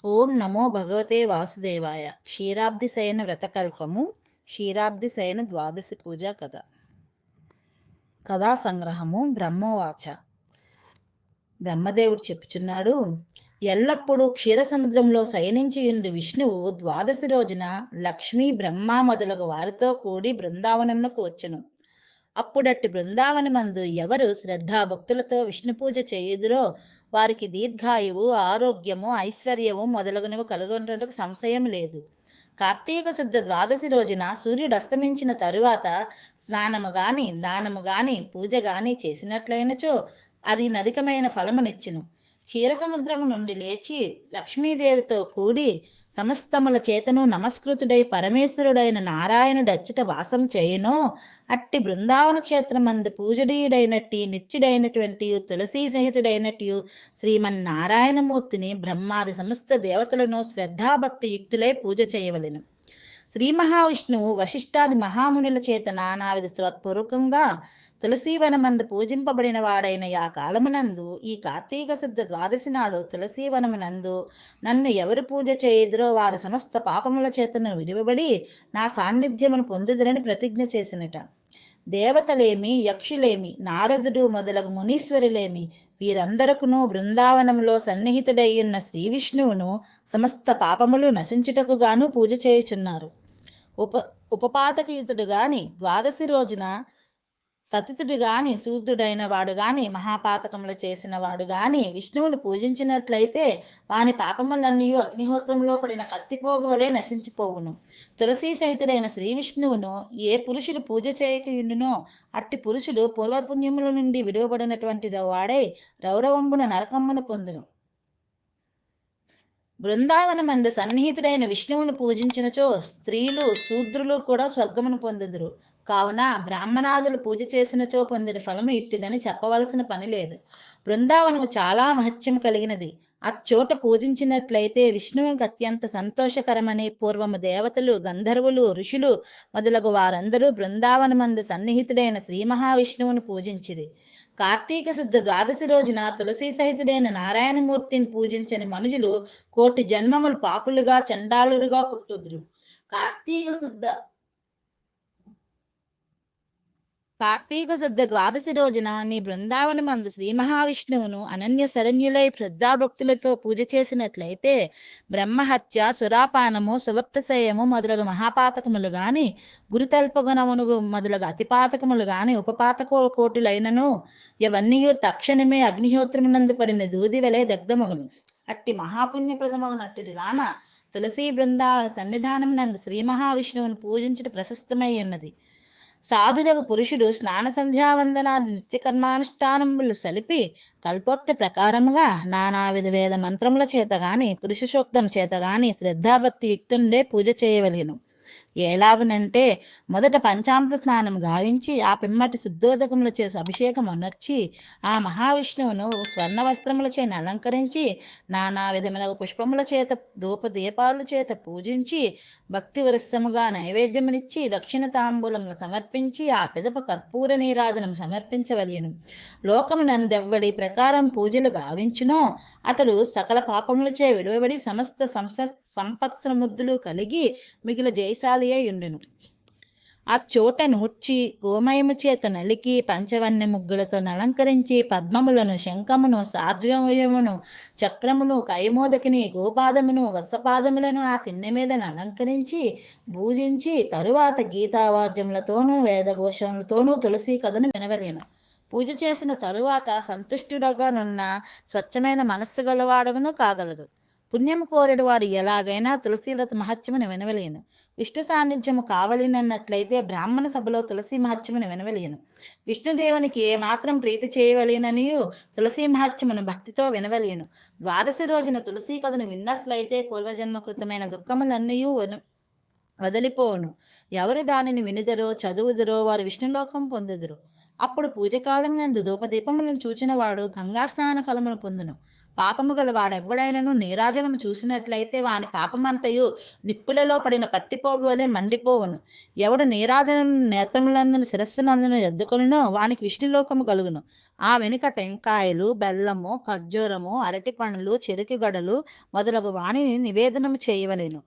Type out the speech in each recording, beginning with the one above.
ఓం నమో భగవతే వాసుదేవాయ. క్షీరాబ్దిశయన వ్రతకల్పము. క్షీరాబ్దిశయన ద్వాదశి పూజా కథ. కథా సంగ్రహము. బ్రహ్మవాచ. బ్రహ్మదేవుడు చెప్పుచున్నాడు, ఎల్లప్పుడూ క్షీరసముద్రంలో శయనించియుండు విష్ణువు ద్వాదశి రోజున లక్ష్మీ బ్రహ్మ మొదలగు వారితో కూడి బృందావనమునకు వచ్చును. అప్పుడట్టి బృందావనమందు ఎవరు శ్రద్ధాభక్తులతో విష్ణు పూజ చేయుదురో వారికి దీర్ఘాయువు, ఆరోగ్యము, ఐశ్వర్యము మొదలగునవి కలుగునటకు సంశయం లేదు. కార్తీక శుద్ధ ద్వాదశి రోజున సూర్యుడు అస్తమించిన తరువాత స్నానము గాని, దానము గాని, పూజ గాని చేసినట్లయినచో అది నధికమైన ఫలమునిచ్చును. క్షీరసముద్రము నుండి లేచి లక్ష్మీదేవితో కూడి సమస్తముల చేతను నమస్కృతుడై పరమేశ్వరుడైన నారాయణుడచ్చట వాసం చేయునో అట్టి బృందావన క్షేత్రమందు పూజనీయుడైనట్టి నిత్యుడైనటువంటి తులసీ సహితుడైనట్టు శ్రీమన్నారాయణమూర్తిని బ్రహ్మాది సమస్త దేవతలను శ్రద్ధాభక్తి యుక్తులై పూజ చేయవలెను. శ్రీ మహావిష్ణువు వశిష్ఠాది మహామునుల చేత నానావిధ శ్రోత్పూర్వకంగా తులసీవనమందు పూజింపబడిన వాడైన ఆ కాలమునందు ఈ కార్తీక శుద్ధ ద్వాదశి నాడు తులసీవనమునందు నన్ను ఎవరు పూజ చేయుదురో వారి సమస్త పాపముల చేతను విడివబడి నా సాన్నిధ్యమును పొందుదురని ప్రతిజ్ఞ చేసినట. దేవతలేమి, యక్షులేమి, నారదుడు మొదలగు మునీశ్వరులేమి వీరందరకును బృందావనంలో సన్నిహితుడయ్యున్న శ్రీ విష్ణువును సమస్త పాపములు నశించుటకు గాను పూజ చేయుచున్నారు. ఉపపాతకయుతుడు గాని, ద్వాదశి రోజున తతితుడు గాని, శూద్రుడైన వాడు గాని, మహాపాతకములు చేసిన వాడు గాని విష్ణువుని పూజించినట్లయితే వాని పాపములన్నీ అగ్నిహోత్రంలో పడిన కత్తిపోగు వలె నశించిపోవును. తులసీ సహితుడైన శ్రీ విష్ణువును ఏ పురుషుడు పూజ చేయకయుండునో అట్టి పురుషుడు పూర్వపుణ్యముల నుండి విడువబడినటువంటి వాడై రౌరవంబున నరకమ్మను పొందును. బృందావనమందు సన్నిహితుడైన విష్ణువును పూజించినచో స్త్రీలు, శూద్రులు కూడా స్వర్గమును పొందుదురు. కావున బ్రాహ్మణాదులు పూజ చేసినచో పొందిన ఫలము ఇట్టిదని చెప్పవలసిన పని లేదు. బృందావనము చాలా మహత్యం కలిగినది. అచ్చోట పూజించినట్లయితే విష్ణువునికి అత్యంత సంతోషకరమని పూర్వము దేవతలు, గంధర్వులు, ఋషులు మొదలగు వారందరూ బృందావనమందు సన్నిహితుడైన శ్రీ మహావిష్ణువును పూజించిది. కార్తీక శుద్ధ ద్వాదశి రోజున తులసీ సహితుడైన నారాయణమూర్తిని పూజించని మనుషులు కోటి జన్మములు పాపులుగా, చండాలులుగా పుట్టుదురు. కార్తీక శుద్ధ ద్వాదశి రోజున నీ బృందావనమందు శ్రీ మహావిష్ణువును అనన్య శరణ్యులై శ్రద్ధాభక్తులతో పూజ చేసినట్లయితే బ్రహ్మహత్య, సురాపానము, సువర్తశయము మొదలగు మహాపాతకములు గాని, గురితల్పగుణమును మొదలగు అతిపాతకములు గాని ఉపపాతక కోటులైనను ఇవన్నీ తక్షణమే అగ్నిహోత్రమునందు పడిన దూది వలె దగ్ధమగును. అట్టి మహాపుణ్యప్రదమగునట్టిది గాన తులసీ బృందావన సన్నిధానం నందు శ్రీ మహావిష్ణువును పూజించుట ప్రశస్తమై ఉన్నది. సాధులకు పురుషుడు స్నాన సంధ్యావందనాది నిత్యకర్మానుష్ఠానములు సలిపి కల్పోక్తి ప్రకారముగా నానావిధ వేద మంత్రముల చేత గాని, పురుష సూక్తం చేత గాని శ్రద్ధాభక్తి యుక్తుండే పూజ చేయవలెను. ఎలాగనంటే మొదట పంచామృత స్నానం గావించి ఆ పిమ్మటి శుద్ధోదకముల చేసి అభిషేకం అనర్చి ఆ మహావిష్ణువును స్వర్ణ వస్త్రములచే అలంకరించి నానా విధముల పుష్పముల చేత దీపాల చేత పూజించి భక్తి వరస్సముగా నైవేద్యమునిచ్చి దక్షిణ తాంబూలములు సమర్పించి ఆ పిదప కర్పూర నీరాధనం సమర్పించవలెను. లోకమునందెవ్వడి ప్రకారం పూజలు గావించునో అతడు సకల పాపములచే విడువబడి సమస్త సంపత్ సముద్రులు కలిగి మిగిలిన జయశాలి అయి ఉండును. ఆ చోట నూర్చి గోమయము చేత నలికి పంచవన్య ముగ్గులతో అలంకరించి పద్మములను, శంఖమును, సార్జవయమును, చక్రమును, కైమోదకిని, గోపాదమును, వత్సపాదములను ఆ తిన్నె మీద అలంకరించి పూజించి తరువాత గీతావాద్యములతోనూ వేదఘోషములతోనూ తులసి కథను వినవలేను. పూజ చేసిన తరువాత సంతుష్టుడగానున్న స్వచ్ఛమైన మనస్సు గలవాడమును కాగలడు. పుణ్యము కోరెడు వాడు ఎలాగైనా తులసీలత మహత్యమును వినవలేను. విష్ణు సాన్నిధ్యము కావలేనట్లయితే బ్రాహ్మణ సభలో తులసి మహత్యమును వినవలేను. విష్ణుదేవునికి ఏమాత్రం ప్రీతి చేయవలేననియు తులసీ మహత్యమును భక్తితో వినవలేను. ద్వాదశి రోజున తులసీ కథను విన్నట్లయితే పూర్వజన్మకృతమైన దుఃఖములన్నీ వదిలిపోవును. ఎవరు దానిని వినుదరో, చదువుదరో వారు విష్ణులోకం పొందుదురు. అప్పుడు పూజకాలం నందు ధూపదీపములను చూచిన వాడు గంగా స్నాన ఫలమును పొందును. పాపము గల వాడెవ్వడైనను నీరాజనము చూసినట్లయితే వాని పాపమంతయు నిప్పులలో పడిన పత్తిపోగు వలె మండిపోవును. ఎవడు నీరాజనము నేత్రములందును శిరస్సునందును ఎద్దుకొనునో వానికి విష్ణులోకము కలుగును. ఆ వెనుక టెంకాయలు, బెల్లము, ఖర్జూరము, అరటి పండ్లు, చెరుకు గడలు మొదలగు వాణిని నివేదనము చేయవలెను.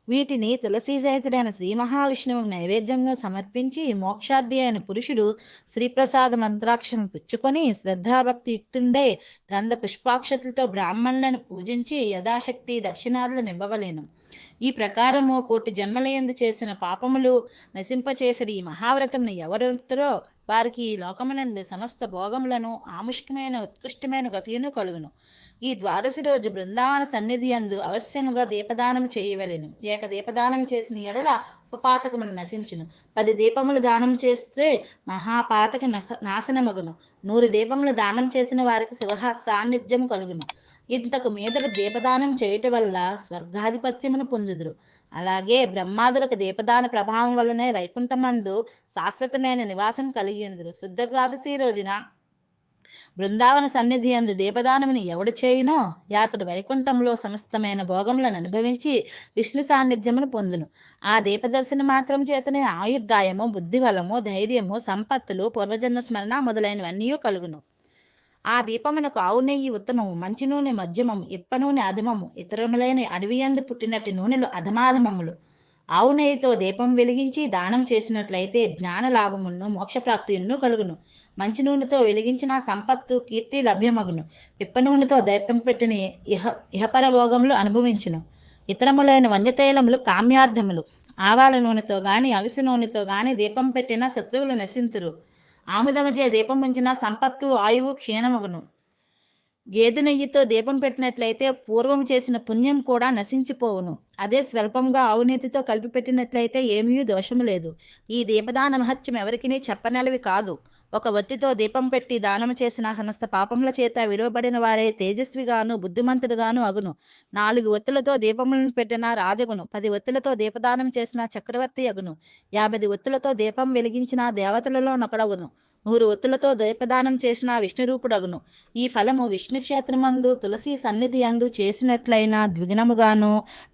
వీటిని తులసీజయితుడైన శ్రీ మహావిష్ణువుకు నైవేద్యంగా సమర్పించి మోక్షార్థి అయిన పురుషుడు శ్రీప్రసాద మంత్రాక్షరం పుచ్చుకొని శ్రద్ధాభక్తి యుక్తుండే గంధ పుష్పాక్షతులతో బ్రాహ్మణులను పూజించి యథాశక్తి దక్షిణాదులను ఇవ్వవలేను. ఈ ప్రకారము కోటి జన్మలయందు చేసిన పాపములు నశింపచేసరి ఈ మహావ్రతంను ఎవరెత్తురో వారికి ఈ లోకమునందు సమస్త భోగములను ఆముష్కమైన ఉత్కృష్టమైన గతియును కలుగును. ఈ ద్వాదశి రోజు బృందావన సన్నిధి యందు అవశ్యముగా దీపదానం చేయవలెను. ఏక దీపదానం చేసిన ఎడల ఉపపాతకములు నశించును. 10 దీపములు దానం చేస్తే మహాపాతక నాశనమగును. 100 దీపములు దానం చేసిన వారికి శివ సాన్నిధ్యం కలుగును. ఇంతకు మీదట దీపదానం చేయటం వల్ల స్వర్గాధిపత్యమును పొందుదురు. అలాగే బ్రహ్మాదులకు దీపదాన ప్రభావం వల్లనే వైకుంఠమందు శాశ్వతమైన నివాసం కలిగిందురు. శుద్ధ ద్వాదశి రోజున బృందావన సన్నిధి అందు దీపదానముని ఎవడు చేయునో యాతుడు వైకుంఠంలో సమస్తమైన భోగములను అనుభవించి విష్ణు సాన్నిధ్యమును పొందును. ఆ దీపదర్శన మాత్రం చేతనే ఆయుర్దాయము, బుద్ధిబలము, ధైర్యము, సంపత్తులు, పూర్వజన్మ స్మరణ మొదలైనవన్నీ కలుగును. ఆ దీపమునకు ఆవు నెయ్యి ఉత్తమము, మంచి నూనె మధ్యమము, ఇప్ప నూనె అధమము, ఇతరములైన అడవియందు పుట్టినట్టు నూనెలు అధమాధమములు. ఆవు నెయ్యితో దీపం వెలిగించి దానం చేసినట్లయితే జ్ఞాన లాభమును మోక్షప్రాప్తియును కలుగును. మంచి నూనెతో వెలిగించిన సంపత్తు, కీర్తి లభ్యమగును. పిప్ప నూనెతో దీపం పెట్టిన ఇహపర భోగములు అనుభవించును. ఇతరములైన వన్యతైలములు కామ్యార్థములు. ఆవాల నూనెతో గాని అవిసె నూనెతో గాని దీపం పెట్టిన శత్రువులు నశింతురు. ఆముదముచే దీపం ఉంచిన సంపత్తు, ఆయువు క్షీణమగును. గేదె నెయ్యితో దీపం పెట్టినట్లయితే పూర్వం చేసిన పుణ్యం కూడా నశించిపోవును. అదే స్వల్పంగా ఆవునేతితో కలిపి పెట్టినట్లయితే ఏమీ దోషము లేదు. ఈ దీపదాన మహత్యం ఎవరికినీ చెప్పనలవి కాదు. ఒక ఒత్తితో దీపం పెట్టి దానము చేసిన సమస్త పాపముల చేత విలువబడిన వారే తేజస్విగాను బుద్ధిమంతుడుగాను అగును. 4 ఒత్తులతో దీపములను పెట్టిన రాజగును. 10 ఒత్తులతో దీపదానం చేసిన చక్రవర్తి అగును. 50 ఒత్తులతో దీపం వెలిగించిన దేవతలలో నొకడగును. 100 ఒత్తులతో దీపదానం చేసిన విష్ణురూపుడగును. ఈ ఫలము విష్ణు క్షేత్రమందు తులసి సన్నిధి అందు చేసినట్లయినా ద్విగుణముగాను,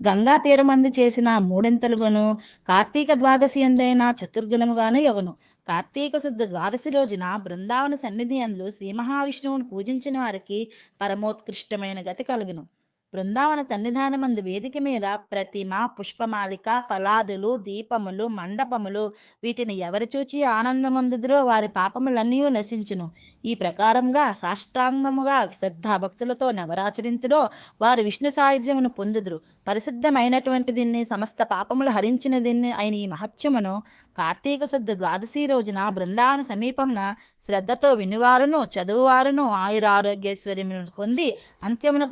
గంగా తీరమందు చేసిన 3 కార్తీక ద్వాదశి అందైనా చతుర్గుణముగాను యగును. కార్తీక శుద్ధ ద్వాదశి రోజున బృందావన సన్నిధి అందు శ్రీ మహావిష్ణువును పూజించిన వారికి పరమోత్కృష్టమైన గతి కలుగును. బృందావన సన్నిధానమందు వేదిక మీద ప్రతిమ, పుష్పమాలిక, ఫలాదులు, దీపములు, మండపములు వీటిని ఎవరు చూచి ఆనందమందుదురో వారి పాపములన్నీ నశించును. ఈ ప్రకారంగా సాష్టాంగముగా శ్రద్ధాభక్తులతో నవరాచరింతురో వారు విష్ణు సాయుధ్యమును పొందుదురు. పరిశుద్ధమైనటువంటి దీన్ని సమస్త పాపములు హరించిన దీన్ని అయిన ఈ మహత్యమును కార్తీక శుద్ధ ద్వాదశి రోజున బృందావన సమీపమున శ్రద్ధతో వినివారును చదువువారును ఆయురారోగ్యేశ్వర్యమును పొంది అంత్యమున